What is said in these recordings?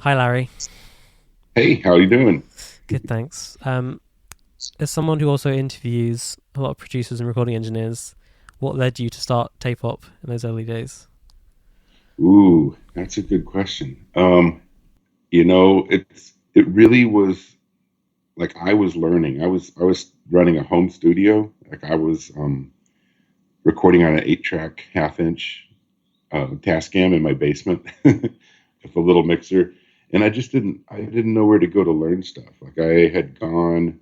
Hi, Larry. Hey, how you doing? Good, thanks. As someone who also interviews a lot of producers and recording engineers, what led you to start Tape-Op in those early days? Ooh, that's a good question. It really was like I was learning. I was running a home studio. Like I was recording on an 8-track half-inch Tascam in my basement with a little mixer, and I didn't know where to go to learn stuff. Like I had gone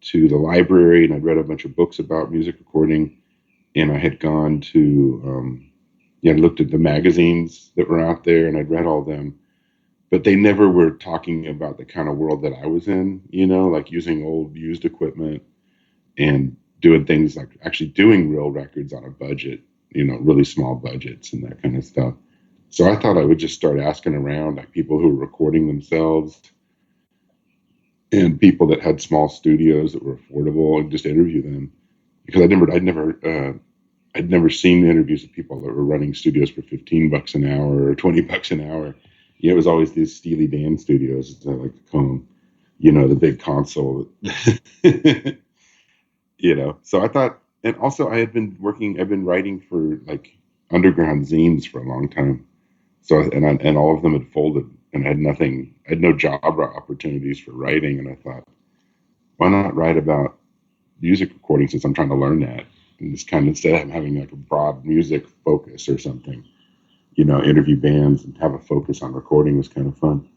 to the library and I'd read a bunch of books about music recording, and I had gone to looked at the magazines that were out there and I'd read all them, but they never were talking about the kind of world that I was in, like using old used equipment and doing things like actually doing real records on a budget, really small budgets and that kind of stuff. So I thought I would just start asking around, like people who were recording themselves and people that had small studios that were affordable, and just interview them because I'd never seen interviews of people that were running studios for $15 an hour or $20 an hour. It was always these Steely Dan studios, as I like to call them. The big console. So I thought, and also I've been writing for like underground zines for a long time. So and all of them had folded, and I had no job opportunities for writing, and I thought, why not write about music recording since I'm trying to learn that, and just kind of instead of having like a broad music focus or something, interview bands and have a focus on recording was kind of fun.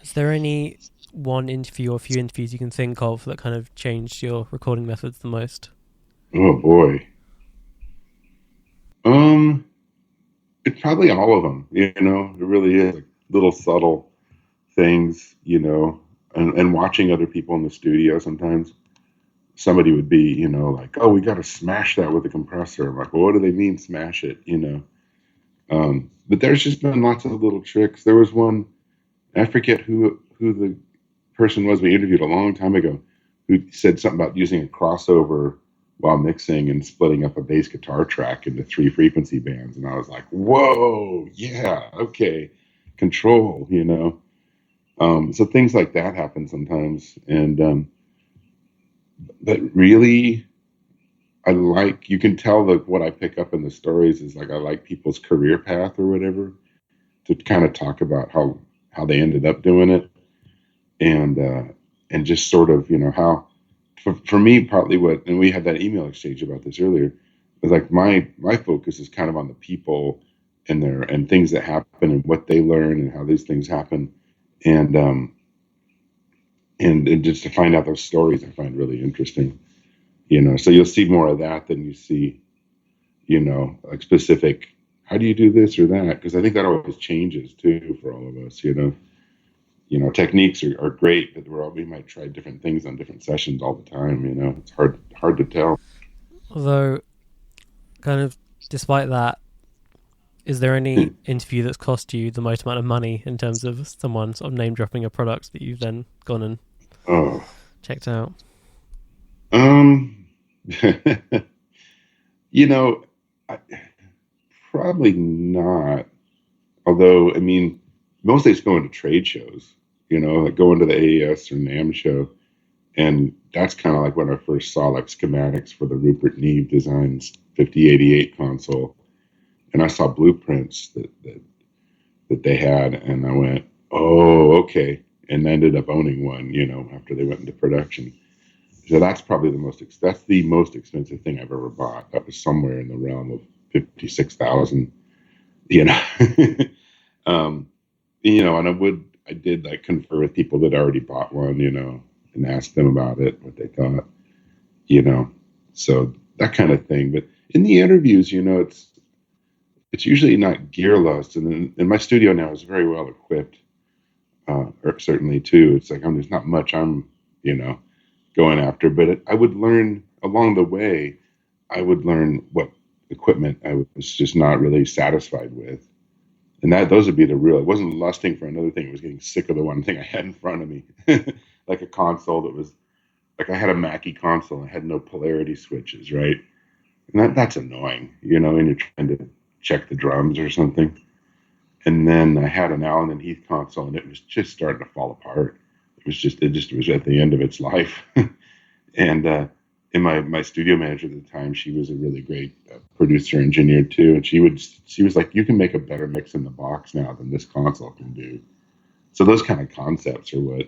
Is there any one interview or a few interviews you can think of that kind of changed your recording methods the most? Oh boy. Um, it's probably all of them, it really is like little subtle things, and watching other people in the studio sometimes. Somebody would be, like, oh, we got to smash that with a compressor. I'm like, well, what do they mean smash it? But there's just been lots of little tricks. There was one, I forget who the person was we interviewed a long time ago, who said something about using a crossover while mixing and splitting up a bass guitar track into three frequency bands. And I was like, whoa, yeah, okay, control. So things like that happen sometimes. And but really, you can tell that what I pick up in the stories is like I like people's career path or whatever, to kind of talk about how they ended up doing it, and and just sort of how, for me, partly what, and we had that email exchange about this earlier, is like my focus is kind of on the people and things that happen and what they learn and how these things happen, and and just to find out those stories I find really interesting. So you'll see more of that than you see, like specific, how do you do this or that, because I think that always changes too for all of us. Techniques are great, but we might try different things on different sessions all the time. It's hard to tell. Although, kind of, despite that, is there any interview that's cost you the most amount of money in terms of someone sort of name dropping a product that you've then gone and Oh, checked out? um, you know, I, probably not. Although, I mean, mostly it's going to trade shows. Like going to the AES or NAM show, and that's kind of like when I first saw like schematics for the Rupert Neve Designs 5088 console, and I saw blueprints that they had, and I went, "Oh, okay," and ended up owning one. After they went into production. So that's the most expensive thing I've ever bought. That was somewhere in the realm of 56,000. You know, um, and I did like confer with people that already bought one, and ask them about it, what they thought, you know, so that kind of thing. But in the interviews, it's usually not gear lust, and my studio now is very well equipped, or certainly too. It's like there's not much I'm, you know, going after, but I would learn along the way. I would learn what equipment I was just not really satisfied with, and that those would be the real. It wasn't lusting for another thing. It was getting sick of the one thing I had in front of me, like a console that was like I had a Mackie console. I had no polarity switches, right? And that's annoying, and you're trying to check the drums or something. And then I had an Allen and Heath console, and it was just starting to fall apart. It was at the end of its life. And and my studio manager at the time, she was a really great producer engineer too, and she was like, "You can make a better mix in the box now than this console can do." So those kind of concepts are what,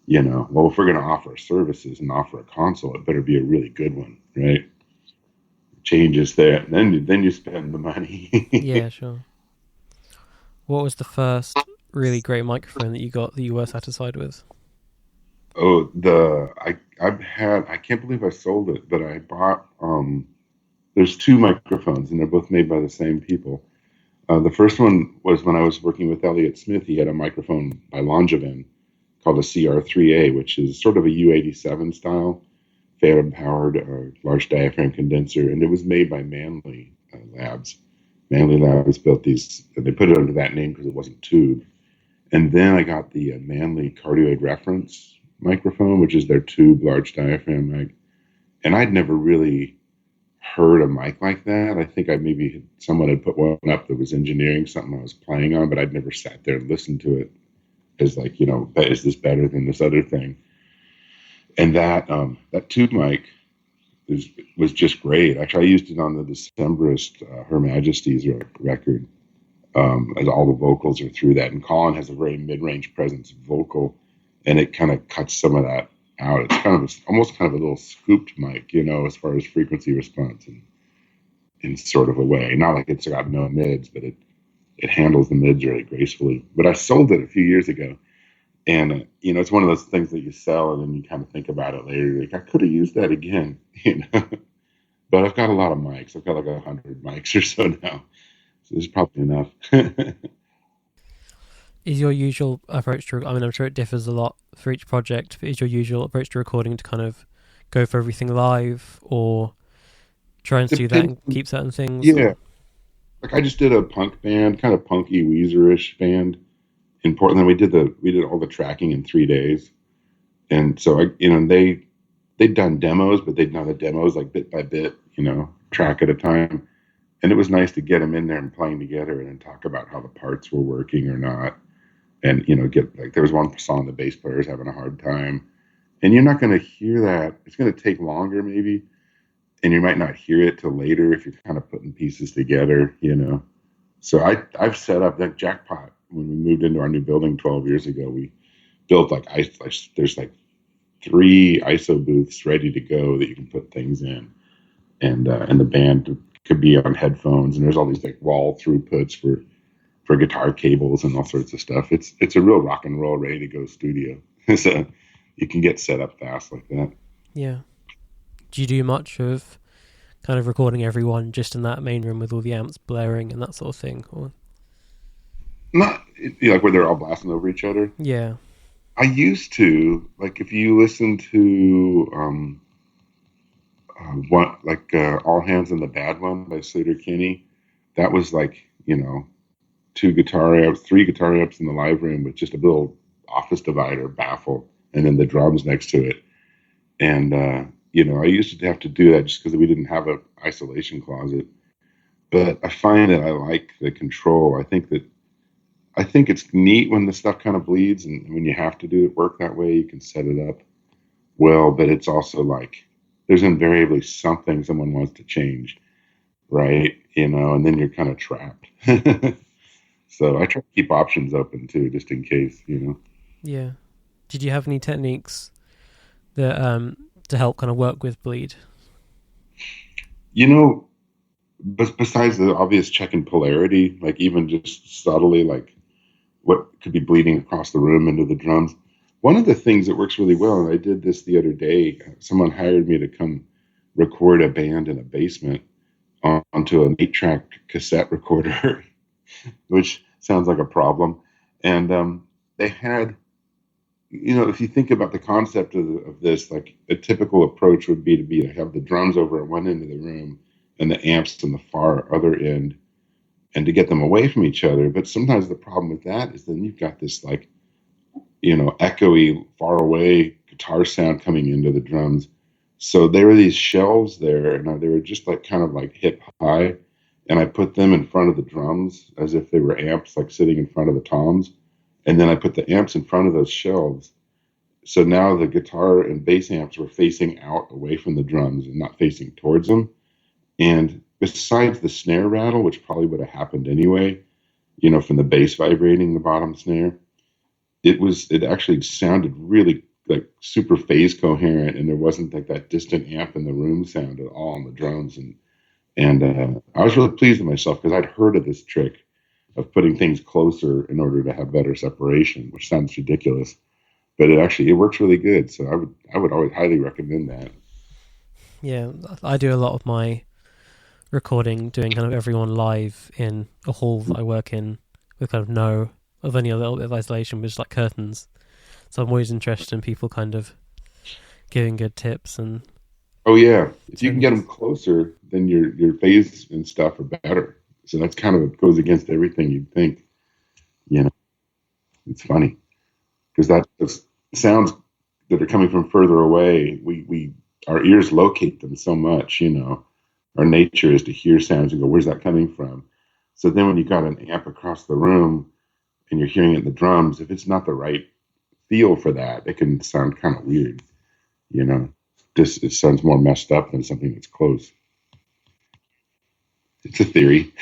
well, if we're going to offer services and offer a console, it better be a really good one, right? Changes there, and then you spend the money. Yeah, sure. What was the first really great microphone that you got that you were satisfied with? Oh, I can't believe I sold it, but I bought there's two microphones and they're both made by the same people. The first one was when I was working with Elliott Smith. He had a microphone by Longevin called a CR3A, which is sort of a U87 style, phantom powered large diaphragm condenser, and it was made by Manley Labs. Manley Labs built these. They put it under that name because it wasn't tube. And then I got the Manley Cardioid Reference microphone, which is their tube large diaphragm mic. And I'd never really heard a mic like that. I think someone had put one up that was engineering something I was playing on, but I'd never sat there and listened to it as like, is this better than this other thing? And that tube mic was just great. Actually, I used it on the Decemberist Her Majesty's record. As all the vocals are through that. And Colin has a very mid-range presence vocal, and it kind of cuts some of that out. It's almost kind of a little scooped mic, as far as frequency response in sort of a way. Not like it's got no mids, but it handles the mids really gracefully. But I sold it a few years ago, and it's one of those things that you sell and then you kind of think about it later. You're like, I could have used that again, But I've got a lot of mics. I've got like 100 mics or so now. So there's probably enough. Is your usual approach to, I mean, I'm sure it differs a lot for each project, but is your usual approach to recording to kind of go for everything live or try and do that and keep certain things? Yeah. Or? Like I just did a punk band, kind of punky Weezer-ish band in Portland. We did all the tracking in 3 days. And so they'd done demos, but they'd done the demos like bit by bit, track at a time. And it was nice to get them in there and playing together and then talk about how the parts were working or not. And, get like, there was one song the bass player is having a hard time. And you're not going to hear that. It's going to take longer maybe. And you might not hear it till later if you're kind of putting pieces together, So I've set up that Jackpot. When we moved into our new building 12 years ago, we built there's like 3 ISO booths ready to go that you can put things in. And the band could be on headphones, and there's all these like wall throughputs for guitar cables and all sorts of stuff. It's a real rock and roll, ready to go studio. So you can get set up fast like that. Yeah. Do you do much of kind of recording everyone just in that main room with all the amps blaring and that sort of thing? Or? Not like where they're all blasting over each other. Yeah. I used to, like, if you listen to All Hands on the Bad One by Sleater Kinney, that was like, 3 guitar amps in the live room with just a little office divider baffle and then the drums next to it. And, I used to have to do that just because we didn't have an isolation closet. But I find that I like the control. I think it's neat when the stuff kind of bleeds, and when you have to do it work that way, you can set it up well. But it's also like there's invariably something someone wants to change, right? And then you're kind of trapped. So I try to keep options open too, just in case, Yeah. Did you have any techniques that to help kind of work with bleed? Besides the obvious check and polarity, like even just subtly, like what could be bleeding across the room into the drums. One of the things that works really well, and I did this the other day, someone hired me to come record a band in a basement onto an 8-track cassette recorder, which sounds like a problem. And they had, if you think about the concept of this, like a typical approach would be to have the drums over at one end of the room and the amps on the far other end, and to get them away from each other. But sometimes the problem with that is then you've got this like, echoey, far away guitar sound coming into the drums. So there were these shelves there, and they were just like kind of like hip high, and I put them in front of the drums as if they were amps, like sitting in front of the toms. And then I put the amps in front of those shelves. So now the guitar and bass amps were facing out away from the drums and not facing towards them. And besides the snare rattle, which probably would have happened anyway, from the bass vibrating the bottom snare, it actually sounded really like super phase coherent, and there wasn't like that distant amp in the room sound at all on the drums. And I was really pleased with myself because I'd heard of this trick of putting things closer in order to have better separation, which sounds ridiculous, but it works really good. So I would always highly recommend that. Yeah, I do a lot of my recording doing kind of everyone live in a hall that I work in with kind of only a little bit of isolation, which is like curtains. So I'm always interested in people kind of giving good tips and. Oh yeah, if you can get them closer, then your phase and stuff are better. So that's kind of goes against everything you'd think. You know, it's funny because those sounds that are coming from further away, we our ears locate them so much. Our nature is to hear sounds and go, where's that coming from? So then when you got an amp across the room and you're hearing it in the drums, if it's not the right feel for that, it can sound kind of weird. You know, just it sounds more messed up than something that's close. It's a theory.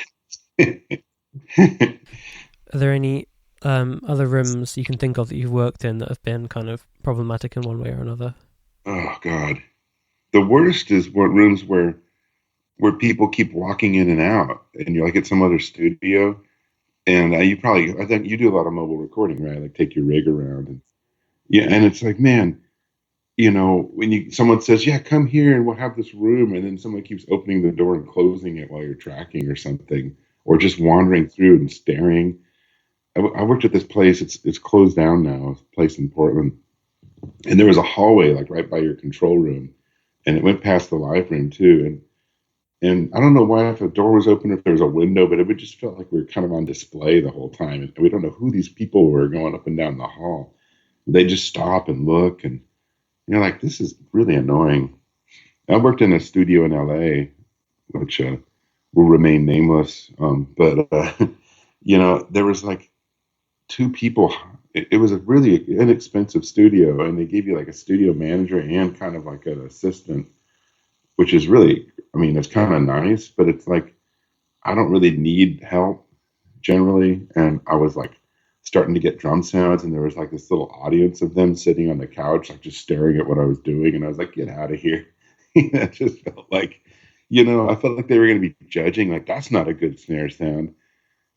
Are there any other rooms you can think of that you've worked in that have been kind of problematic in one way or another? Oh God, the worst is what rooms where people keep walking in and out, and you're like at some other studio, and I think you do a lot of mobile recording, right? Like take your rig around, and yeah, and it's like, man, when someone says, yeah, come here and we'll have this room, and then someone keeps opening the door and closing it while you're tracking or something, or just wandering through and staring. I worked at this place. It's closed down now. It's a place in Portland, and there was a hallway like right by your control room, and it went past the live room too. And I don't know why if the door was open or if there was a window, but it would just felt like we were kind of on display the whole time, and we don't know who these people were going up and down the hall. They just stop and look, and you're like, this is really annoying. I worked in a studio in LA, which will remain nameless, but there was like two people. It was a really inexpensive studio, and they gave you like a studio manager and kind of like an assistant, which is really, I mean, it's kind of nice, but it's like I don't really need help generally. And I was like starting to get drum sounds, and there was like this little audience of them sitting on the couch, like just staring at what I was doing. And I was like, get out of here. I just felt like, I felt like they were going to be judging, like, that's not a good snare sound.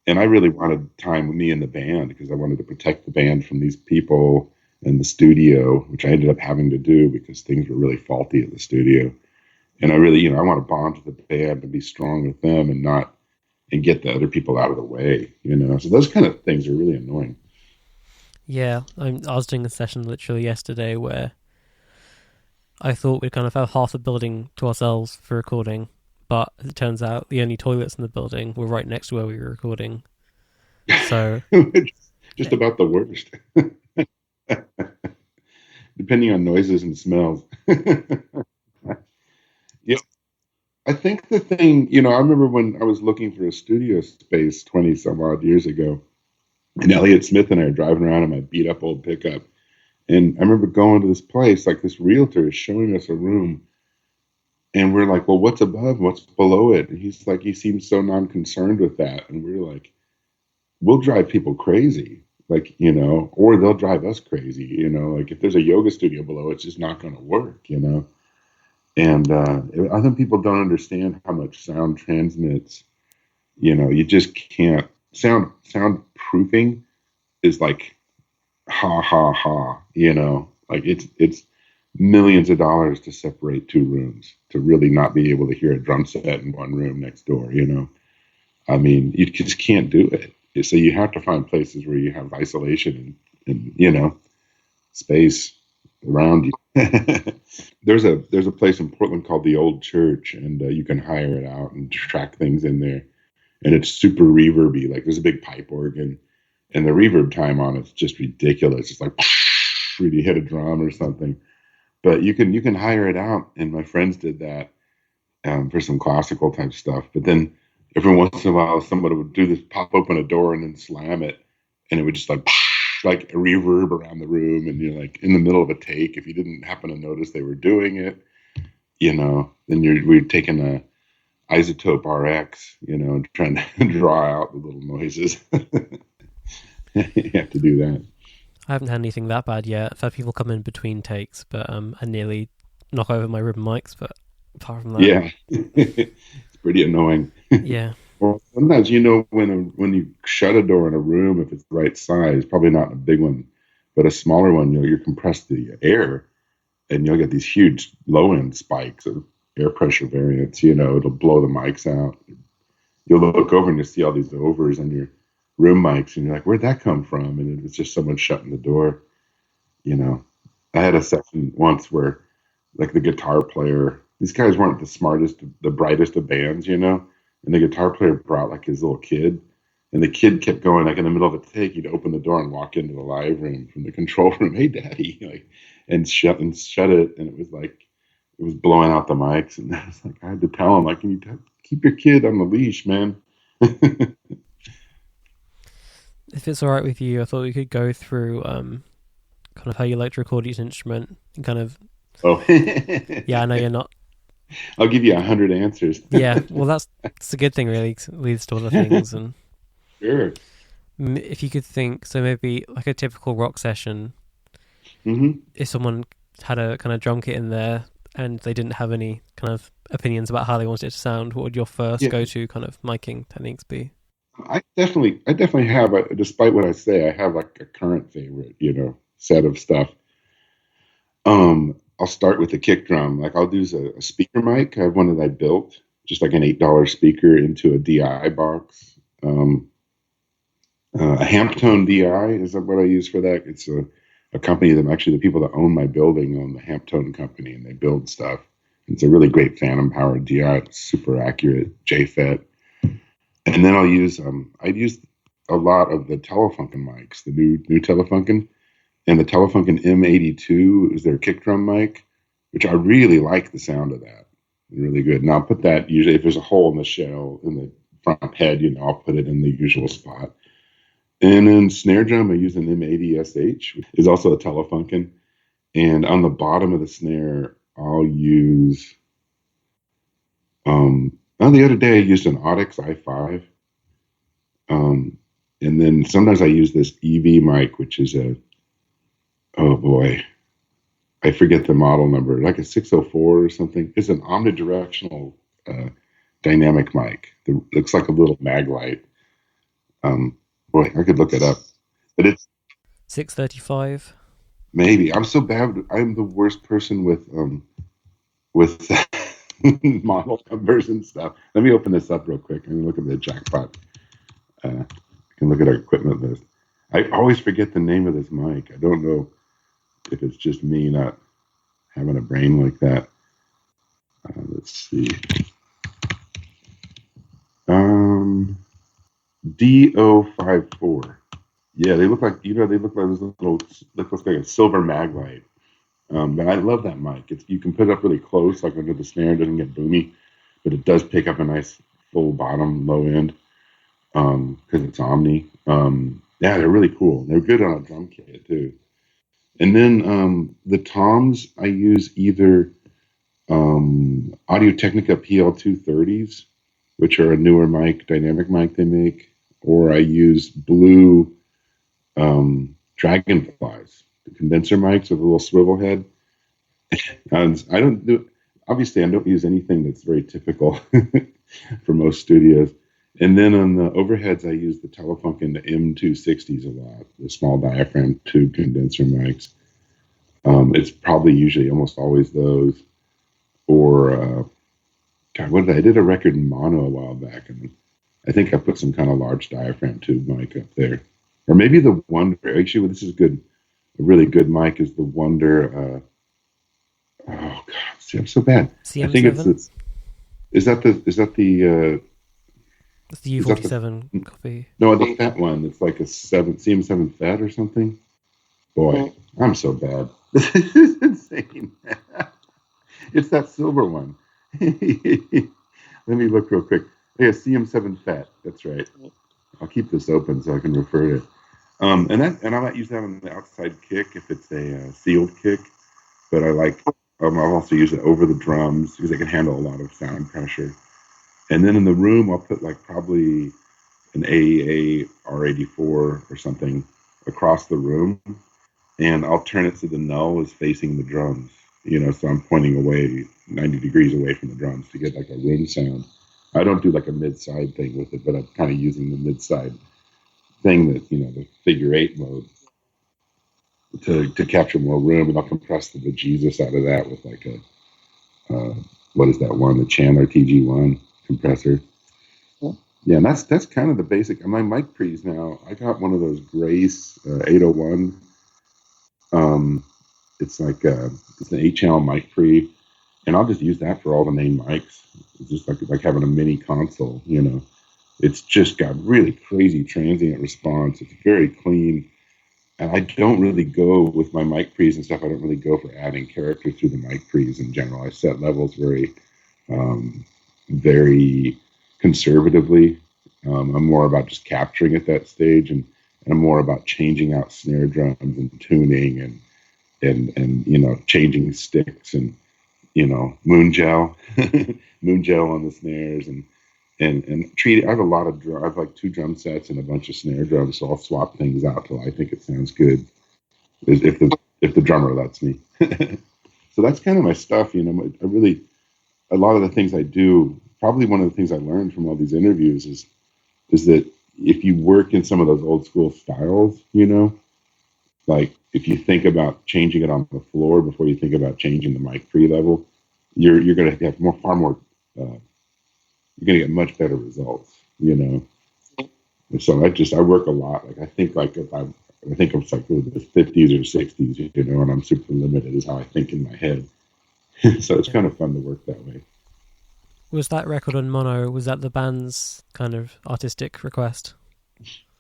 And I really wanted time with me and the band because I wanted to protect the band from these people in the studio, which I ended up having to do because things were really faulty at the studio. And I really, I want to bond with the band and be strong with them and get the other people out of the way, So those kind of things are really annoying. Yeah, I was doing a session literally yesterday where I thought we'd kind of have half the building to ourselves for recording, but it turns out the only toilets in the building were right next to where we were recording. So just about the worst. Depending on noises and smells. Yeah. I think the thing, I remember when I was looking for a studio space 20 some odd years ago, and Elliott Smith and I are driving around in my beat up old pickup. And I remember going to this place, like this realtor is showing us a room. And we're like, well, what's above? What's below it? And he's like, he seems so non-concerned with that. And we're like, we'll drive people crazy, like, or they'll drive us crazy, like if there's a yoga studio below, it's just not going to work, And I think people don't understand how much sound transmits. You just can't. Soundproofing is like ha ha ha. Like it's millions of dollars to separate two rooms to really not be able to hear a drum set in one room next door. I mean, you just can't do it. So you have to find places where you have isolation and space around you. There's a place in Portland called the Old Church, and you can hire it out and track things in there, and it's super reverby. Like there's a big pipe organ, and the reverb time on it's just ridiculous. It's like when you hit a drum or something. But you can hire it out, and my friends did that for some classical type stuff. But then every once in a while, somebody would do this, pop open a door and then slam it, and it would just like a reverb around the room, and you're like in the middle of a take. If you didn't happen to notice they were doing it, then we're taking a isotope RX, and trying to draw out the little noises. You have to do that. I haven't had anything that bad yet. I've had people come in between takes, but I nearly knock over my ribbon mics. But apart from that, yeah, it's pretty annoying. Yeah. Well, sometimes when you shut a door in a room, if it's the right size, probably not a big one, but a smaller one, you compress the air, and you'll get these huge low end spikes of air pressure variance. It'll blow the mics out. You'll look over and you see all these overs on your room mics, and you're like, where'd that come from? And it was just someone shutting the door. I had a session once where, like, the guitar player, these guys weren't the smartest, the brightest of bands, and the guitar player brought like his little kid, and the kid kept going, like in the middle of a take, he'd open the door and walk into the live room from the control room, hey daddy, and shut it, and it was blowing out the mics, and I was like, I had to tell him, like, can you keep your kid on the leash, man? If it's all right with you, I thought we could go through kind of how you like to record each instrument and kind of. Oh, yeah, I know you're not. I'll give you 100 answers. Yeah, well, that's a good thing, really. It leads to other things, and sure. If you could think, so maybe like a typical rock session, if someone had a kind of drum kit in there and they didn't have any kind of opinions about how they wanted it to sound, what would your first go-to kind of miking techniques be? I definitely have, despite what I say, I have like a current favorite, set of stuff. I'll start with the kick drum. Like, I'll use a speaker mic. I have one that I built, just like an $8 speaker into a DI box. A Hamptone DI is what I use for that. It's a company that actually the people that own my building own the Hamptone company, and they build stuff. It's a really great phantom powered DI. It's super accurate, JFET. And then I'd use a lot of the Telefunken mics, the new Telefunken. And the Telefunken M82 is their kick drum mic, which I really like the sound of that. Really good. And I'll put that, usually if there's a hole in the shell, in the front head, I'll put it in the usual spot. And then snare drum, I use an M80SH, which is also a Telefunken. And on the bottom of the snare, I'll use, the other day I used an Audix i5. And then sometimes I use this EV mic, which is oh boy, I forget the model number, like a 604 or something. It's an omnidirectional dynamic mic. It looks like a little mag light. Boy, I could look it up. But it's 635. Maybe. I'm so bad. I'm the worst person with model numbers and stuff. Let me open this up real quick. I'm gonna look at the jackpot. I can look at our equipment list. I always forget the name of this mic. I don't know if it's just me not having a brain like that. Let's see. DO54. Yeah, they look like those little, looks like a silver mag light. But I love that mic. You can put it up really close, like under the snare, it doesn't get boomy, but it does pick up a nice full bottom, low end, because it's Omni. Yeah, they're really cool. They're good on a drum kit too. And then the toms, I use either Audio-Technica PL230s, which are a newer mic, dynamic mic they make, or I use Blue Dragonflies, the condenser mics with a little swivel head. And I don't use anything that's very typical for most studios. And then on the overheads, I use the Telefunken, the M260s a lot, the small diaphragm tube condenser mics. It's probably usually almost always those. Or, I did a record in mono a while back, and I think I put some kind of large diaphragm tube mic up there. Or maybe the Wonder, actually, this is good. A really good mic is the Wonder, oh God, see, I'm so bad. CM7? I think is that the It's the U47 copy. No, the fat one. It's like a CM7 fat or something. Boy, I'm so bad. This is insane. It's that silver one. Let me look real quick. Yeah, CM7 Fat. That's right. I'll keep this open so I can refer to it. And I might use that on the outside kick if it's a sealed kick. But I like. I'll also use it over the drums because it can handle a lot of sound pressure. And then in the room, I'll put like probably an AEA R84 or something across the room, and I'll turn it so the null is facing the drums. So I'm pointing away 90 degrees away from the drums to get like a room sound. I don't do like a mid-side thing with it, but I'm kind of using the mid-side thing that, the figure eight mode to capture more room, and I'll compress the bejesus out of that with like what is that one? The Chandler TG1 compressor. Yeah, and that's kind of the basic. My mic pre's now, I got one of those Grace 801. It's like it's an 8-channel mic pre, and I'll just use that for all the main mics. It's just like having a mini console. It's just got really crazy transient response. It's very clean. And I don't really go with my mic pre's and stuff. I don't really go for adding character through the mic pre's in general. I set levels very conservatively. I'm more about just capturing at that stage, and I'm more about changing out snare drums and tuning and changing sticks and moon gel, moon gel on the snares and treat it. I have a lot of I have like 2 drum sets and a bunch of snare drums, so I'll swap things out till I think it sounds good, if the drummer lets me. So that's kind of my stuff. I really, a lot of the things I do. Probably one of the things I learned from all these interviews is that if you work in some of those old school styles, like if you think about changing it on the floor before you think about changing the mic pre level, you're going to have far more. You're going to get much better results, And so I work a lot. Like I think like if I think of like the 50s or 60s, and I'm super limited is how I think in my head. So it's kind of fun to work that way. Was that record on mono? Was that the band's kind of artistic request?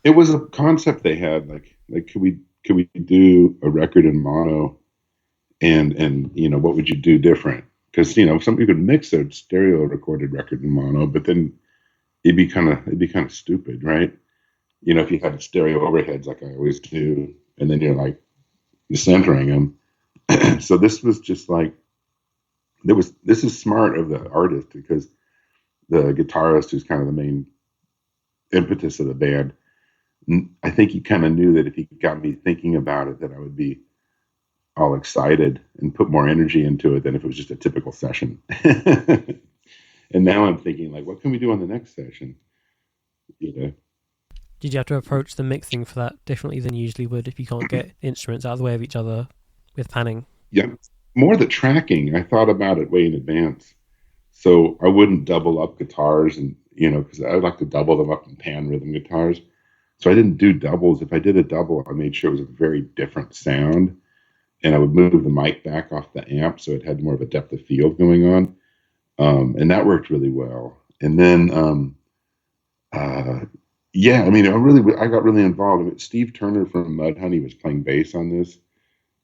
It was a concept they had. Like could we do a record in mono, and what would you do different? Because some you could mix a stereo recorded record in mono, but then it'd be kind of stupid, right? If you had stereo overheads like I always do, and then you're centering them. So this was just like this is smart of the artist, because the guitarist, who's kind of the main impetus of the band, I think he kind of knew that if he got me thinking about it, that I would be all excited and put more energy into it than if it was just a typical session. And now I'm thinking, like, what can we do on the next session? Did you have to approach the mixing for that differently than you usually would if you can't get instruments out of the way of each other with panning? Yeah, more the tracking. I thought about it way in advance. So I wouldn't double up guitars, and because I would like to double them up and pan rhythm guitars. So I didn't do doubles. If I did a double, I made sure it was a very different sound, and I would move the mic back off the amp so it had more of a depth of field going on, and that worked really well. And then, I got really involved. Steve Turner from Mudhoney was playing bass on this,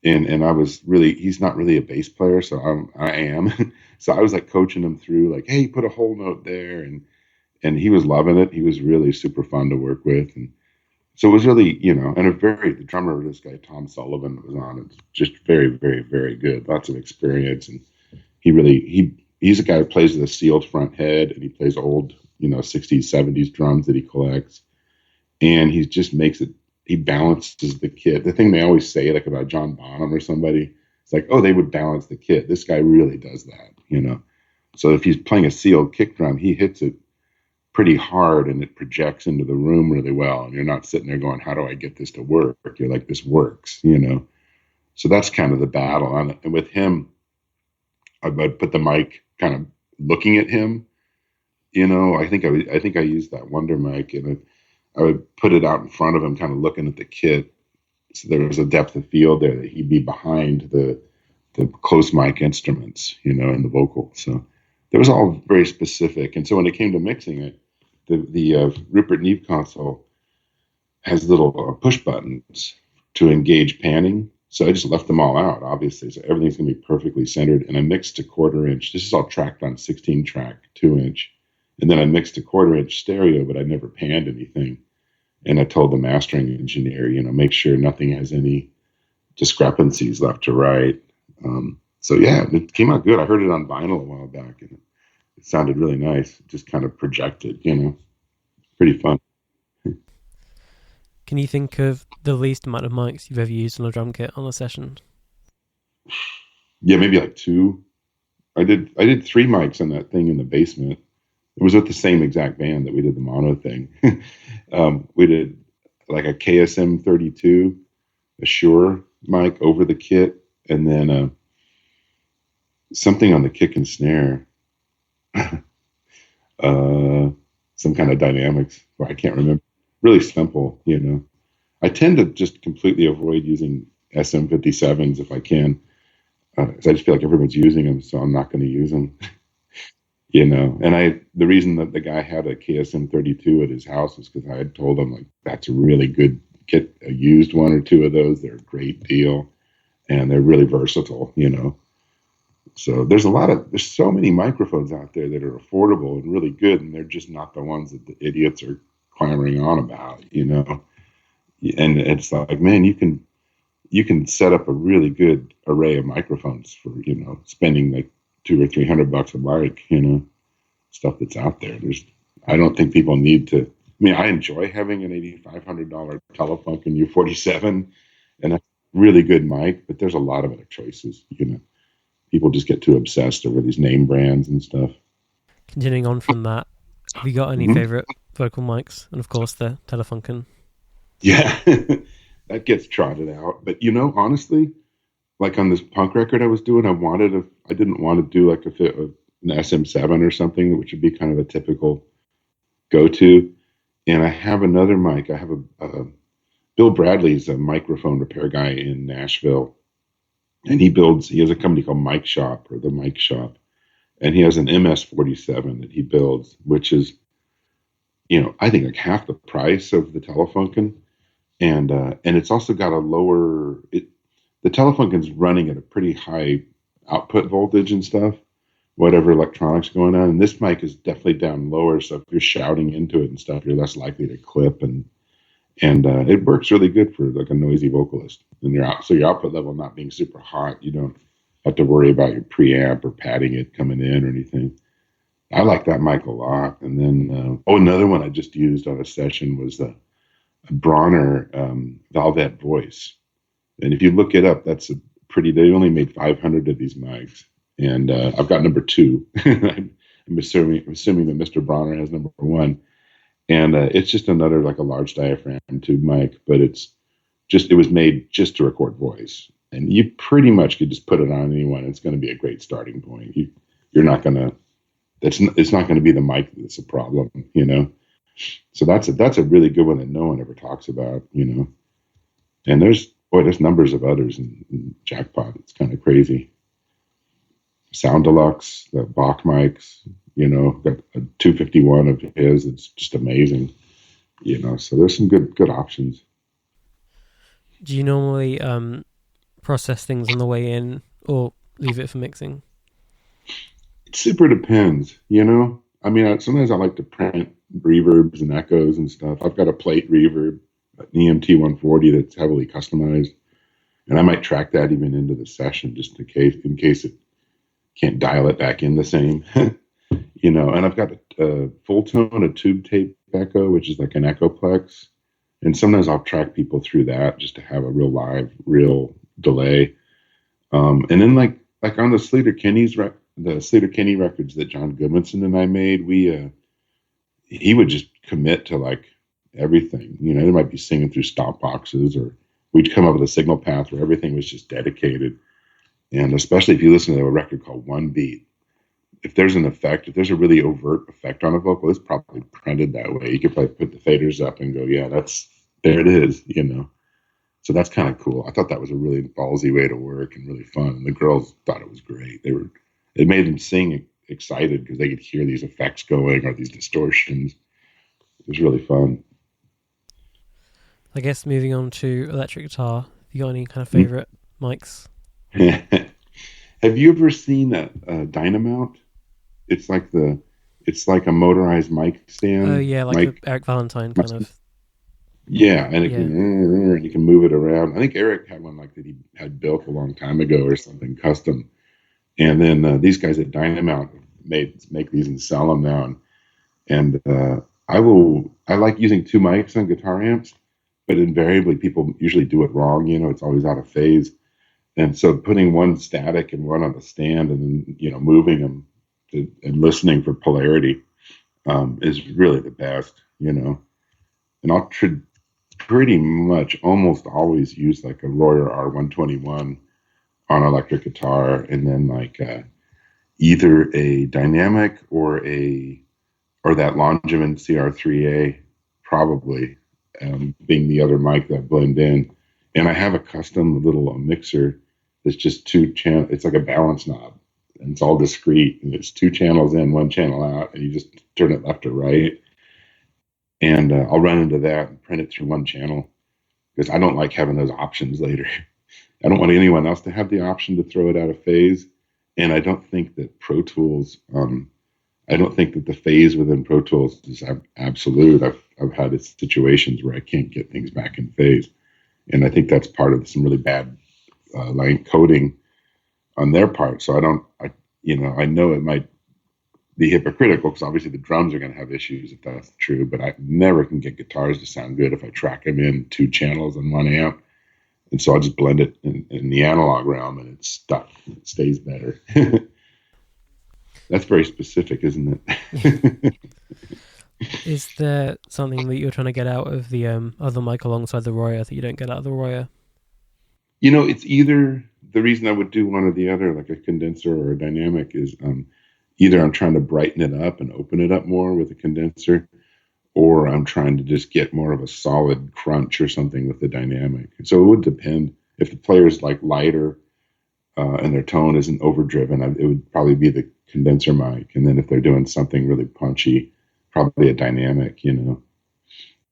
and I was really, he's not really a bass player, so I am. So I was like coaching him through, like, hey, put a whole note there, and he was loving it. He was really super fun to work with, and so it was really, and the drummer, this guy Tom Sullivan, was on it. Just very, very, very good. Lots of experience, and he's a guy who plays with a sealed front head, and he plays old, 60s, 70s drums that he collects, and he just makes it. He balances the kit. The thing they always say, like about John Bonham or somebody, it's like, oh, they would balance the kit. This guy really does that, So if he's playing a sealed kick drum, he hits it pretty hard, and it projects into the room really well. And you're not sitting there going, how do I get this to work? You're like, this works, So that's kind of the battle. And with him, I would put the mic kind of looking at him. I think I used that Wonder mic, and I would put it out in front of him, kind of looking at the kit. So there was a depth of field there that he'd be behind the close mic instruments, and the vocal. So that was all very specific. And so when it came to mixing it, the Rupert Neve console has little push buttons to engage panning. So I just left them all out, obviously. So everything's going to be perfectly centered. And I mixed to 1/4 inch. This is all tracked on 16 track 2-inch. And then I mixed a 1/4 inch stereo, but I never panned anything. And I told the mastering engineer, make sure nothing has any discrepancies left to right. So yeah, it came out good. I heard it on vinyl a while back, and it sounded really nice. It just kind of projected, pretty fun. Can you think of the least amount of mics you've ever used on a drum kit on a session? Yeah, maybe like 2. I did 3 mics on that thing in the basement. It was with the same exact band that we did the mono thing. We did like a KSM 32, a Shure mic over the kit, and then something on the kick and snare. Some kind of dynamics, or I can't remember. Really simple, I tend to just completely avoid using SM57s if I can. I just feel like everyone's using them, so I'm not going to use them. And the reason that the guy had a KSM 32 at his house was because I had told him, like, that's a really good, get a used 1 or 2 of those. They're a great deal, and they're really versatile, So there's so many microphones out there that are affordable and really good, and they're just not the ones that the idiots are clamoring on about, And it's like, man, you can set up a really good array of microphones for, spending like $200 or $300 a mic, stuff that's out there. I don't think people need to. I mean, I enjoy having an $8,500 Telefunken U47 and a really good mic, but there's a lot of other choices, People just get too obsessed over these name brands and stuff. Continuing on from that, have you got any favorite vocal mics? And of course, the Telefunken. Yeah, that gets trotted out. But honestly, like on this punk record I was doing, I didn't want to do like an SM7 or something, which would be kind of a typical go-to. And I have another mic. I have a Bill Bradley's a microphone repair guy in Nashville. And he has a company called Mic Shop, or the Mic Shop. And he has an MS-47 that he builds, which is, I think like half the price of the Telefunken. And it's also got a lower, the Telefunken's running at a pretty high output voltage and stuff, whatever electronics going on. And this mic is definitely down lower. So if you're shouting into it and stuff, you're less likely to clip. And it works really good for like a noisy vocalist. And your output level not being super hot, you don't have to worry about your preamp or padding it coming in or anything. I like that mic a lot. And then, another one I just used on a session was a Bronner Valvet Voice. And if you look it up, they only made 500 of these mics. And I've got number 2. I'm assuming that Mr. Bronner has number 1. And it's just another, like a large diaphragm tube mic, but it was made just to record voice. And you pretty much could just put it on anyone. It's going to be a great starting point. You're not going to, it's not going to be the mic that's a problem, So that's a really good one that no one ever talks about, And there's numbers of others in Jackpot. It's kind of crazy. Sound Deluxe, the Bach mics, got a 251 of his. It's just amazing, So there's some good options. Do you normally process things on the way in, or leave it for mixing? It super depends, I mean, sometimes I like to print reverbs and echoes and stuff. I've got a plate reverb, an EMT 140 that's heavily customized, and I might track that even into the session just in case it can't dial it back in the same. And I've got a full tone, a tube tape echo, which is like an Echoplex. And sometimes I'll track people through that just to have a real delay. And then like on the Sleater Kinney records that John Goodmanson and I made, he would just commit to like everything. There might be singing through stop boxes, or we'd come up with a signal path where everything was just dedicated. And especially if you listen to a record called One Beat, if there's a really overt effect on a vocal, it's probably printed that way. You could probably put the faders up and go, yeah, there it is, So that's kind of cool. I thought that was a really ballsy way to work and really fun. And the girls thought it was great. It made them sing excited because they could hear these effects going or these distortions. It was really fun. I guess moving on to electric guitar, have you got any kind of favorite mics? Have you ever seen a Dynamount? It's like the It's like a motorized mic Oh stand. yeah, like the Mic, Eric Valentine kind of. yeah, and it can Yeah. and you can move it around. I think Eric had one like that he had built a long time ago or something custom. And then these guys at Dynamount make these and sell them now. And I like using two mics on guitar amps, but invariably people usually do it wrong. It's always out of phase. And so putting one static and one on the stand and then, moving them and listening for polarity is really the best. And pretty much almost always use like a Royer R121 on electric guitar and then like either a dynamic or that Longevin CR3A, probably, being the other mic that blend in. And I have a custom little mixer that's just two channel. It's like a balance knob, and it's all discrete, and it's two channels in, one channel out, and you just turn it left or right. And I'll run into that and print it through one channel because I don't like having those options later. I don't want anyone else to have the option to throw it out of phase. And I don't think that Pro Tools I don't think that the phase within Pro Tools is absolute. I've had situations where I can't get things back in phase, and I think that's part of some really bad line coding on their part. So I know it might be hypocritical because obviously the drums are going to have issues if that's true. But I never can get guitars to sound good if I track them in two channels on one amp, and so I'll just blend it in the analog realm, and it's stuck. It stays better. That's very specific, isn't it? Is there something that you're trying to get out of the other mic alongside the Royer that you don't get out of the Royer? It's either the reason I would do one or the other, like a condenser or a dynamic, is either I'm trying to brighten it up and open it up more with a condenser, or I'm trying to just get more of a solid crunch or something with the dynamic. So it would depend. If the player's like lighter and their tone isn't overdriven, it would probably be the condenser mic. And then if they're doing something really punchy, probably a dynamic. And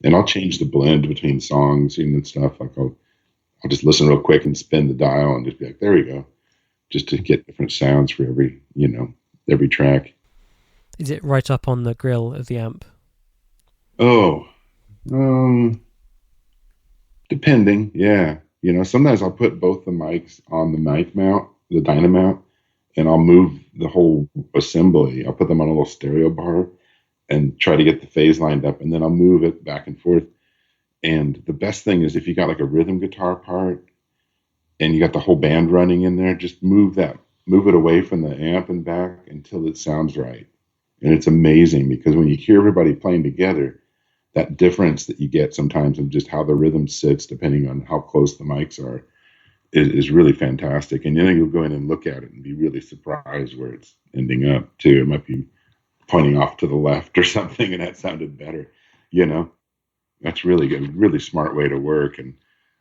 I'll change the blend between songs and stuff. Like I'll just listen real quick and spin the dial and just be like, there we go, just to get different sounds for every track. Is it right up on the grill of the amp? Oh, depending, yeah. Sometimes I'll put both the mics on the mic mount, the Dynamount, and I'll move the whole assembly. I'll put them on a little stereo bar and try to get the phase lined up, and then I'll move it back and forth. And the best thing is if you got like a rhythm guitar part and you got the whole band running in there, just move it away from the amp and back until it sounds right. And it's amazing because when you hear everybody playing together, that difference that you get sometimes in just how the rhythm sits, depending on how close the mics are, is really fantastic. And then you'll go in and look at it and be really surprised where it's ending up too. It might be pointing off to the left or something, and that sounded better. That's really good, really smart way to work. And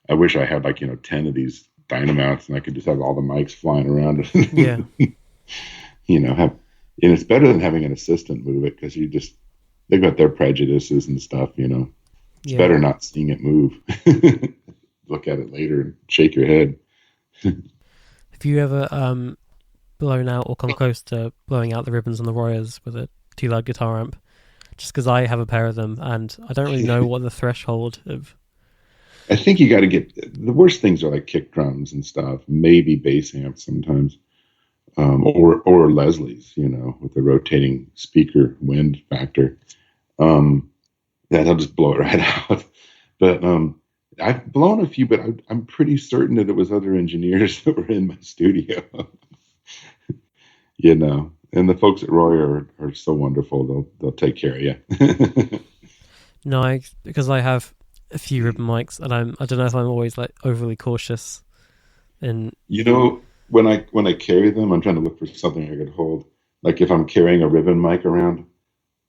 I wish I had 10 of these Dynamounts and I could just have all the mics flying around. Yeah. And it's better than having an assistant move it because they've got their prejudices and stuff. It's better not seeing it move. Look at it later and shake your head. Have you ever blown out or come close to blowing out the ribbons on the Royers with a T-Loud guitar amp? Just because I have a pair of them and I don't really know what the threshold of... I think you got to get... The worst things are like kick drums and stuff, maybe bass amps sometimes, or Leslie's, with the rotating speaker wind factor. That'll just blow it right out. But I've blown a few, but I'm pretty certain that it was other engineers that were in my studio. And the folks at Royer are so wonderful. They'll take care of you. No, because I have a few ribbon mics, and I don't know if I'm always like overly cautious. And when I carry them, I'm trying to look for something I could hold. Like if I'm carrying a ribbon mic around,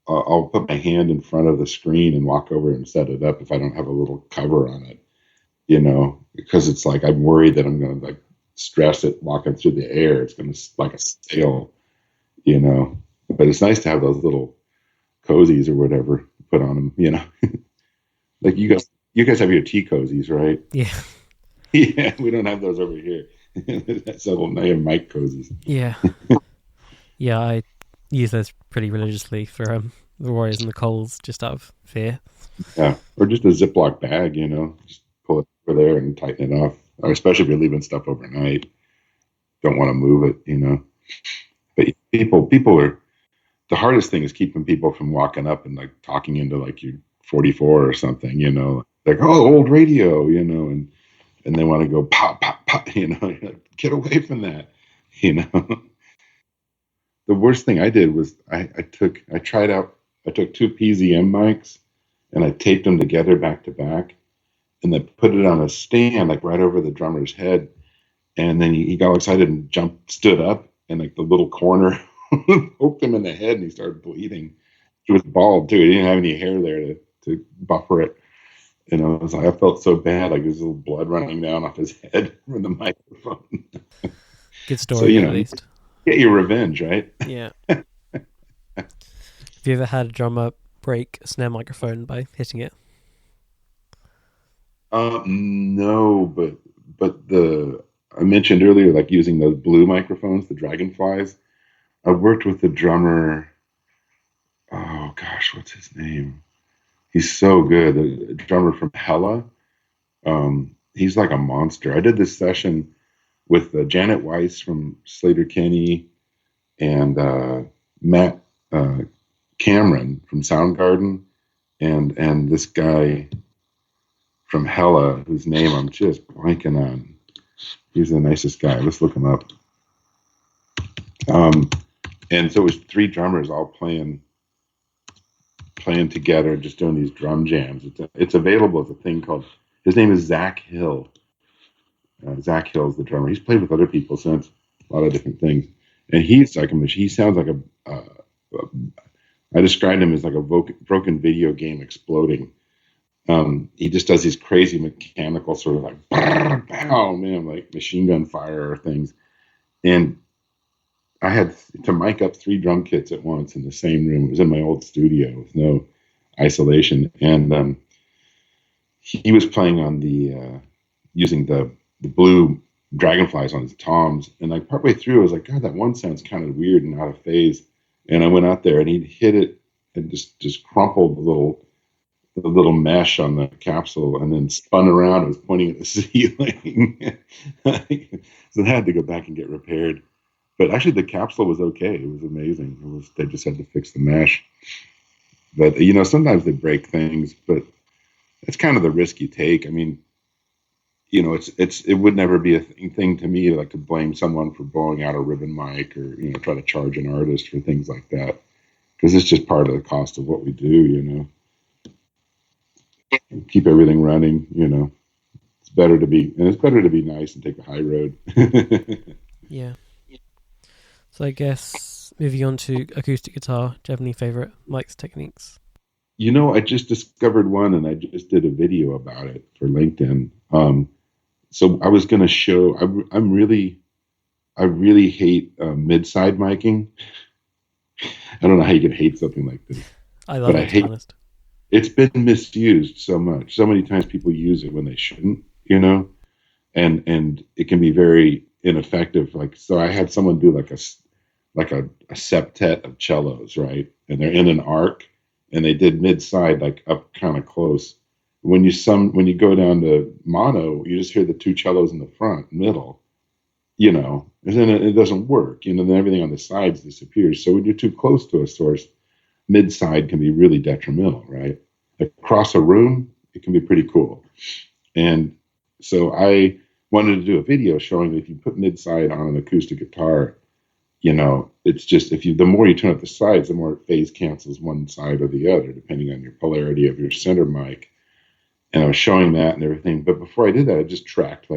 I'll put my hand in front of the screen and walk over and set it up if I don't have a little cover on it. Because it's like I'm worried that I'm going to stress it walking through the air. It's going to like a sail. But it's nice to have those little cozies or whatever put on them, like you guys have your tea cozies, right? Yeah. Yeah, we don't have those over here. That's a little mic cozies. Yeah. Yeah, use those pretty religiously for the Warriors and the Coles, just out of fear. Yeah, or just a Ziploc bag, just pull it over there and tighten it off. Or especially if you're leaving stuff overnight, don't want to move it. But people are the hardest thing is keeping people from walking up and like talking into like you 44 or something, like, oh, old radio, and they want to go pop, pop, pop, you're like, get away from that, you know. The worst thing I did was I took 2 PZM mics and I taped them together back to back and then put it on a stand like right over the drummer's head. And then he got excited and stood up, and like the little corner poked him in the head and he started bleeding. He was bald too. He didn't have any hair there to buffer it. And I felt so bad, like there's a little blood running down off his head from the microphone. Good story, at least. Get your revenge, right? Yeah. Have you ever had a drummer break a snare microphone by hitting it? No, but I mentioned earlier, like using those blue microphones, the Dragonflies. I worked with the drummer. Oh gosh, what's his name? He's so good. The drummer from Hella. He's like a monster. I did this session with Janet Weiss from Sleater Kinney and Matt Cameron from Soundgarden and this guy from Hella, whose name I'm just blanking on. He's the nicest guy. Let's look him up. And so it was 3 drummers all playing together, just doing these drum jams. It's available as a thing called. His name is Zach Hill. Zach Hill's the drummer. He's played with other people since, a lot of different things. And he's like he sounds like I described him as like a broken video game exploding. He just does these crazy mechanical sort of like, pow, man, like machine gun fire or things. And I had to mic up 3 drum kits at once in the same room. It was in my old studio with no isolation. And he was playing on using the blue Dragonflies on his toms. And like partway through, I was like, God, that one sounds kind of weird and out of phase. And I went out there and he'd hit it and just crumpled the little mesh on the capsule and then spun around and was pointing at the ceiling. So I had to go back and get repaired. But actually the capsule was okay. It was amazing. They just had to fix the mesh. But, sometimes they break things, but it's kind of the risk you take. I mean, it would never be a thing to me like to blame someone for blowing out a ribbon mic or, try to charge an artist for things like that. Because it's just part of the cost of what we do, Keep everything running, It's better to be nice and take the high road. Yeah. So I guess moving on to acoustic guitar, do you have any favorite mics techniques? I just discovered one and I just did a video about it for LinkedIn. So I was going to show, I really hate mid-side miking. I don't know how you can hate something like this. I love it, to be honest. It's been misused so much. So many times people use it when they shouldn't, and it can be very ineffective. Like, so I had someone do like a septet of cellos, right? And they're in an arc and they did mid-side, like up kind of close. When you go down to mono, you just hear the 2 cellos in the front, middle, and then it doesn't work, then everything on the sides disappears. So when you're too close to a source, mid-side can be really detrimental, right? Across a room, it can be pretty cool. And so I wanted to do a video showing that if you put mid-side on an acoustic guitar, it's just, the more you turn up the sides, the more it phase cancels one side or the other, depending on your polarity of your center mic. And I was showing that and everything. But before I did that, I just tracked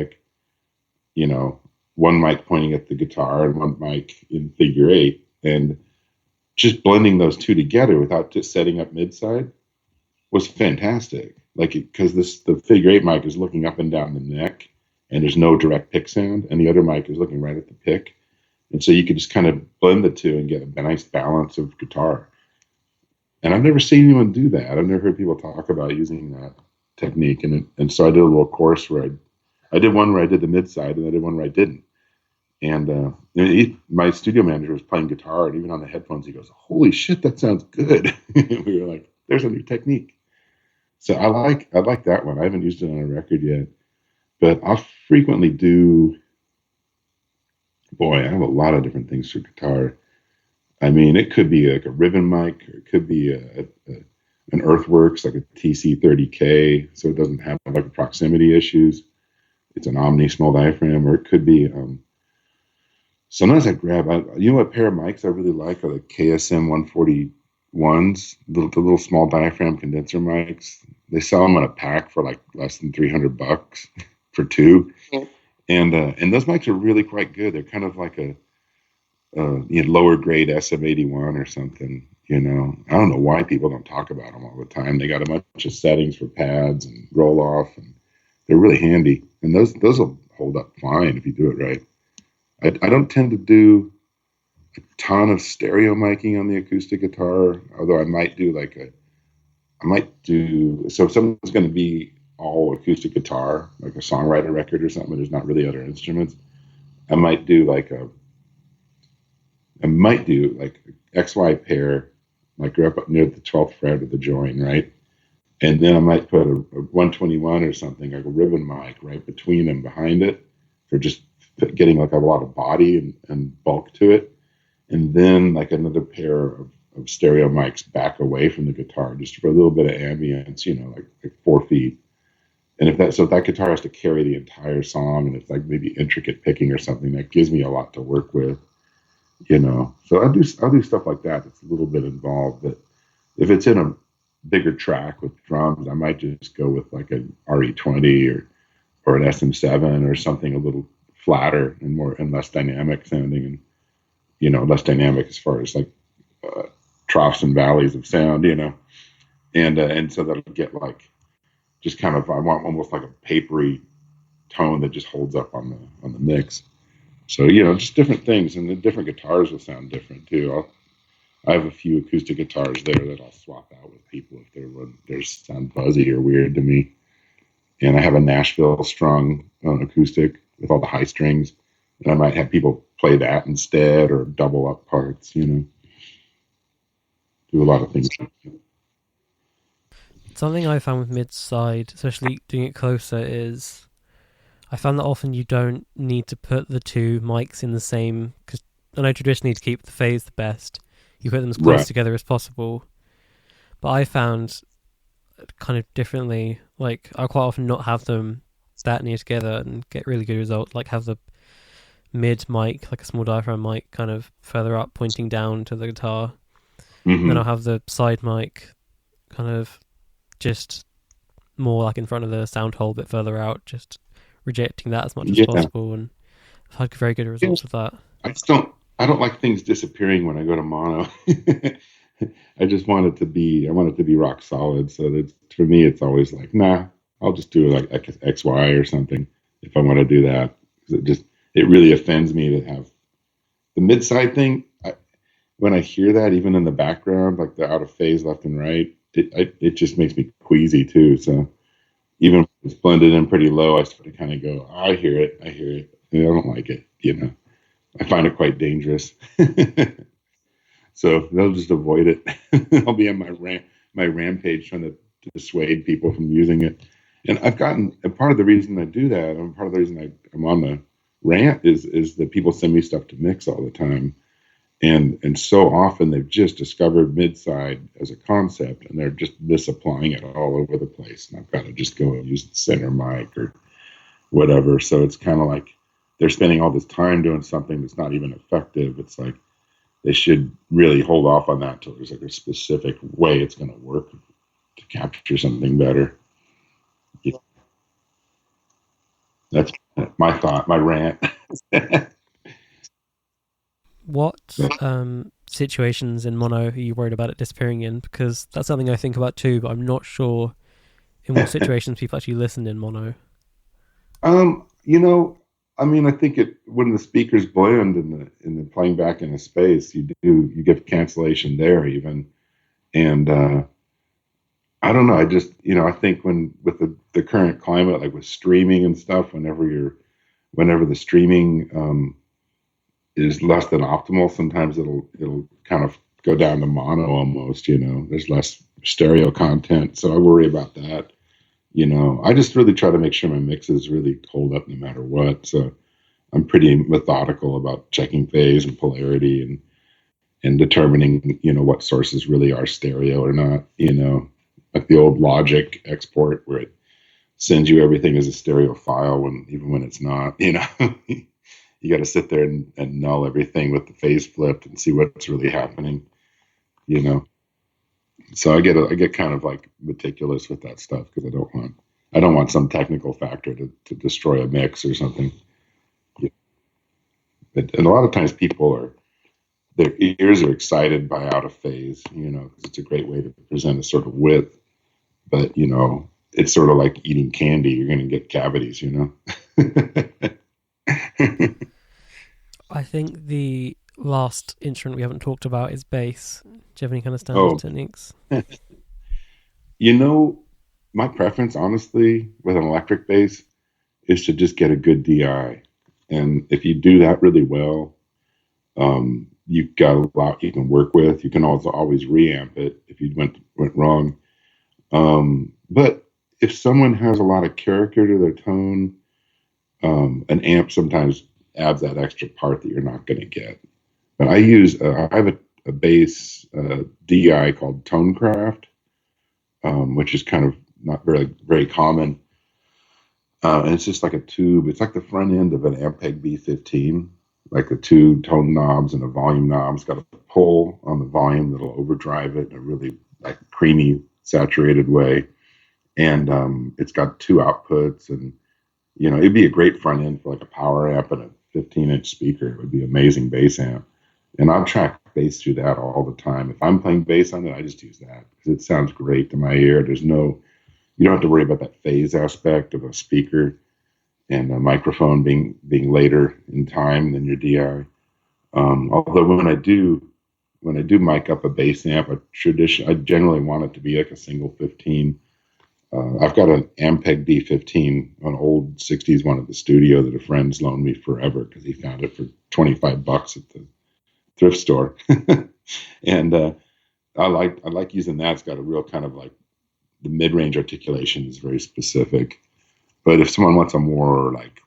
one mic pointing at the guitar and one mic in figure 8. And just blending those 2 together without just setting up mid-side was fantastic. Because the figure 8 mic is looking up and down the neck and there's no direct pick sound. And the other mic is looking right at the pick. And so you could just kind of blend the 2 and get a nice balance of guitar. And I've never seen anyone do that. I've never heard people talk about using that technique. And so I did a little course where I did one where I did the mid-side and I did one where I didn't. And my studio manager was playing guitar, and even on the headphones, he goes, "Holy shit, that sounds good!" We were like, "There's a new technique." So I like that one. I haven't used it on a record yet, but I'll frequently do. Boy, I have a lot of different things for guitar. I mean, it could be like a ribbon mic, or it could be an Earthworks, like a TC30K, so it doesn't have like proximity issues. It's an Omni small diaphragm, or it could be. Sometimes I grab, a pair of mics I really like are the KSM 141s, the little small diaphragm condenser mics. They sell them in a pack for like less than $300 for two, and those mics are really quite good. They're kind of like a lower grade SM81 or something. I don't know why people don't talk about them all the time. They got a bunch of settings for pads and roll off, and they're really handy. And those will hold up fine if you do it right. I don't tend to do a ton of stereo miking on the acoustic guitar, although I might do so if someone's going to be all acoustic guitar, like a songwriter record or something, there's not really other instruments. I might do like XY pair, like up near the 12th fret of the join, right? And then I might put a 121 or something, like a ribbon mic right between them behind it for just getting like a lot of body and bulk to it. And then like another pair of stereo mics back away from the guitar, just for a little bit of ambience, like 4 feet. And if that guitar has to carry the entire song, and it's like maybe intricate picking or something, that gives me a lot to work with. So I'll do stuff like that. It's a little bit involved, but if it's in a bigger track with drums, I might just go with like an RE20 or an SM7 or something a little flatter and less dynamic sounding, and less dynamic as far as like troughs and valleys of sound, and so that'll get like just kind of, I want almost like a papery tone that just holds up on the mix. So, just different things, and the different guitars will sound different too. I have a few acoustic guitars there that I'll swap out with people if they sound fuzzy or weird to me. And I have a Nashville strung acoustic with all the high strings, and I might have people play that instead or double up parts. Do a lot of things. Something I found with mid-side, especially doing it closer, is I found that often you don't need to put the two mics in the same, because I know traditionally to keep the phase the best, you put them as close together as possible. But I found kind of differently, like I quite often not have them that near together and get really good results, like have the mid mic, like a small diaphragm mic, kind of further up pointing down to the guitar. Mm-hmm. Then I'll have the side mic kind of just more like in front of the sound hole, a bit further out, just rejecting that as much as possible, and I've had very good results with that. I don't like things disappearing when I go to mono. I want it to be rock solid. So that for me, it's always like, nah, I'll just do like XY or something if I want to do that. It really offends me to have the mid-side thing. When I hear that, even in the background, like the out of phase left and right, it just makes me queasy too. So even if it's blended in pretty low, I start to kind of go, I hear it. I don't like it. I find it quite dangerous. So they'll just avoid it. I'll be on my rampage trying to dissuade people from using it. And part of the reason I do that, and part of the reason I'm on the rant is that people send me stuff to mix all the time. And so often they've just discovered mid-side as a concept, and they're just misapplying it all over the place. And I've got to just go and use the center mic or whatever. So it's kind of like they're spending all this time doing something that's not even effective. It's like they should really hold off on that until there's like a specific way it's going to work to capture something better. Yeah. That's my thought, my rant. What situations in mono are you worried about it disappearing in? Because that's something I think about too, but I'm not sure in what situations people actually listen in mono. I think when the speakers blend in the playing back in a space, you get cancellation there even, and I don't know. I think with the current climate, like with streaming and stuff, whenever the streaming is less than optimal. Sometimes it'll kind of go down to mono almost. There's less stereo content, so I worry about that. I just really try to make sure my mixes really hold up no matter what. So I'm pretty methodical about checking phase and polarity and determining, what sources really are stereo or not, like the old Logic export where it sends you everything as a stereo file when even when it's not, you got to sit there and null everything with the phase flipped and see what's really happening, you know. So I get kind of like meticulous with that stuff because I don't want some technical factor to destroy a mix or something. Yeah. And a lot of times their ears are excited by out of phase, because it's a great way to present a sort of width. But it's sort of like eating candy. You're going to get cavities. I think the last instrument we haven't talked about is bass. Do you have any kind of standard Oh, techniques? you know, my preference, honestly, with an electric bass is to just get a good DI. And if you do that really well, you've got a lot you can work with. You can also always reamp it if you went wrong. But if someone has a lot of character to their tone, an amp sometimes adds that extra part that you're not going to get. But I have a bass DI called Tonecraft, which is kind of not very very common. And it's just like a tube. It's like the front end of an Ampeg B15, like the two tone knobs and a volume knob. It's got a pull on the volume that'll overdrive it in a really like creamy, saturated way. And it's got two outputs, and it'd be a great front end for like a power amp and a 15-inch speaker. It would be amazing bass amp. And I'll track bass through that all the time. If I'm playing bass on it, I just use that because it sounds great to my ear. You don't have to worry about that phase aspect of a speaker and a microphone being later in time than your DI. Although when I do mic up a bass amp, I generally want it to be like a single 15. I've got an Ampeg B15, an old 60s one at the studio that a friend's loaned me forever because he found it for $25 at the thrift store. And I like using that. It's got a real kind of like the mid-range articulation is very specific. But if someone wants a more like,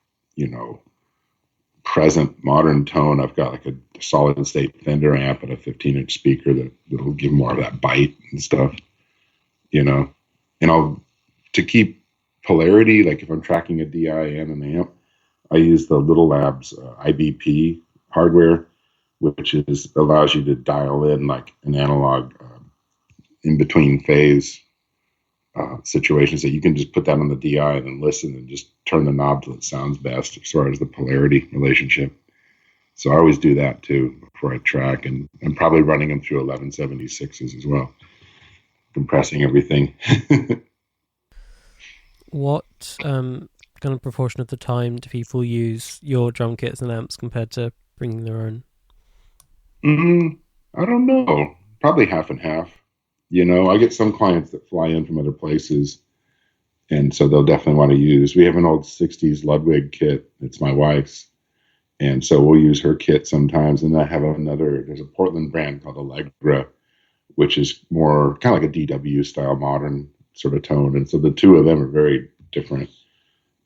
present modern tone, I've got like a solid state Fender amp and a 15-inch speaker that'll give more of that bite and stuff, you know. And to keep polarity, like if I'm tracking a DI and an amp, I use the Little Labs IBP hardware, which allows you to dial in like an analog in between phase situations that you can just put that on the DI and then listen and just turn the knob till it sounds best as far as the polarity relationship. So I always do that too before I track, and I'm probably running them through 1176s as well, compressing everything. What kind of proportion of the time do people use your drum kits and amps compared to bringing their own? I don't know. Probably half and half. I get some clients that fly in from other places, and so they'll definitely want to use. We have an old 60s Ludwig kit. It's my wife's. And so we'll use her kit sometimes. And I have there's a Portland brand called Allegra, which is more kind of like a DW style modern sort of tone. And so the two of them are very different.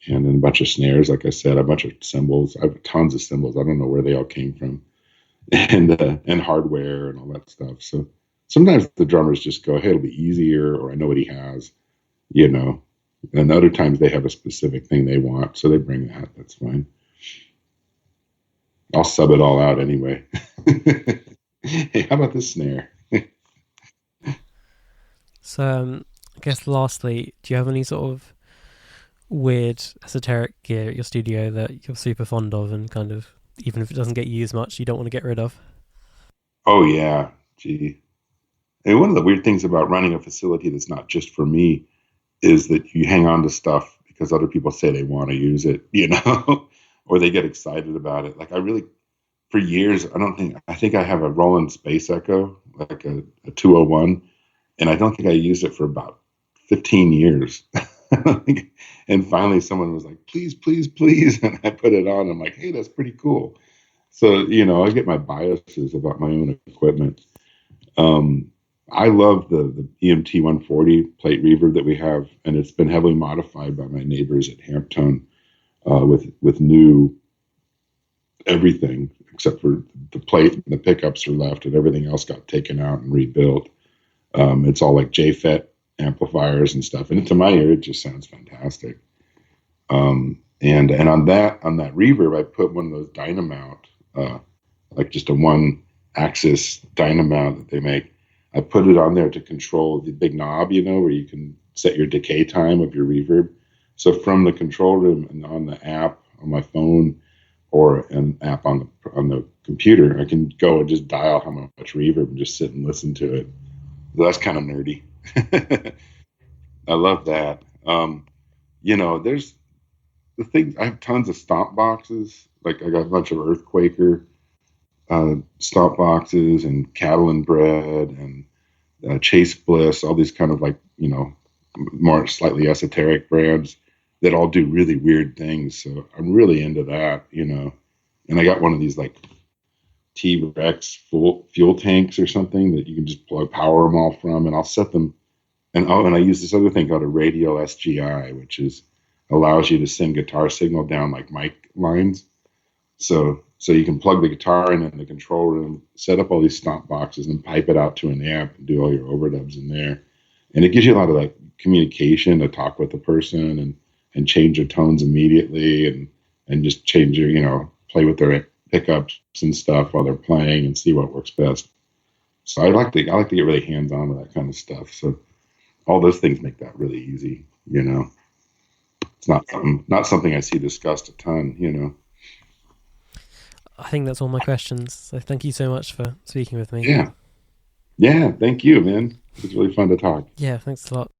And then a bunch of snares, like I said, a bunch of cymbals. I have tons of cymbals. I don't know where they all came from. And hardware and all that stuff. So sometimes the drummers just go, hey, it'll be easier, or I know what he has, And other times they have a specific thing they want, so they bring that. That's fine. I'll sub it all out anyway. Hey, how about this snare? So, I guess lastly, do you have any sort of weird esoteric gear at your studio that you're super fond of and kind of, even if it doesn't get used much, you don't want to get rid of? Oh, yeah. Gee. And one of the weird things about running a facility that's not just for me is that you hang on to stuff because other people say they want to use it, or they get excited about it. Like for years, I think I have a Roland Space Echo, like a 201, and I don't think I used it for about 15 years. And finally someone was like, please, please, please. And I put it on. I'm like, hey, that's pretty cool. So, I get my biases about my own equipment. Um, I love the EMT 140 plate reverb that we have, and it's been heavily modified by my neighbors at Hamptone with new everything except for the plate and the pickups are left, and everything else got taken out and rebuilt. It's all like JFET amplifiers and stuff, and to my ear, it just sounds fantastic. And on that reverb, I put one of those Dynamount, like just a one axis Dynamount that they make. I put it on there to control the big knob, where you can set your decay time of your reverb. So from the control room and on the app on my phone or an app on the computer, I can go and just dial how much reverb and just sit and listen to it. So that's kind of nerdy. I love that. There's the thing. I have tons of stomp boxes. Like I got a bunch of Earthquaker stomp boxes and Cattle and Bread and Chase Bliss. All these kind of like more slightly esoteric brands that all do really weird things. So I'm really into that. And I got one of these like T-Rex fuel tanks or something that you can just power them all from, and I'll set them. And I use this other thing called a radial SGI, which allows you to send guitar signal down like mic lines. So you can plug the guitar in the control room, set up all these stomp boxes, and pipe it out to an amp and do all your overdubs in there. And it gives you a lot of like communication to talk with the person and change your tones immediately and just change your, play with their pickups and stuff while they're playing and see what works best. So I like to get really hands on with that kind of stuff. So all those things make that really easy. It's not something I see discussed a ton. I think that's all my questions. So thank you so much for speaking with me. Yeah. Thank you, man. It was really fun to talk. Yeah, thanks a lot.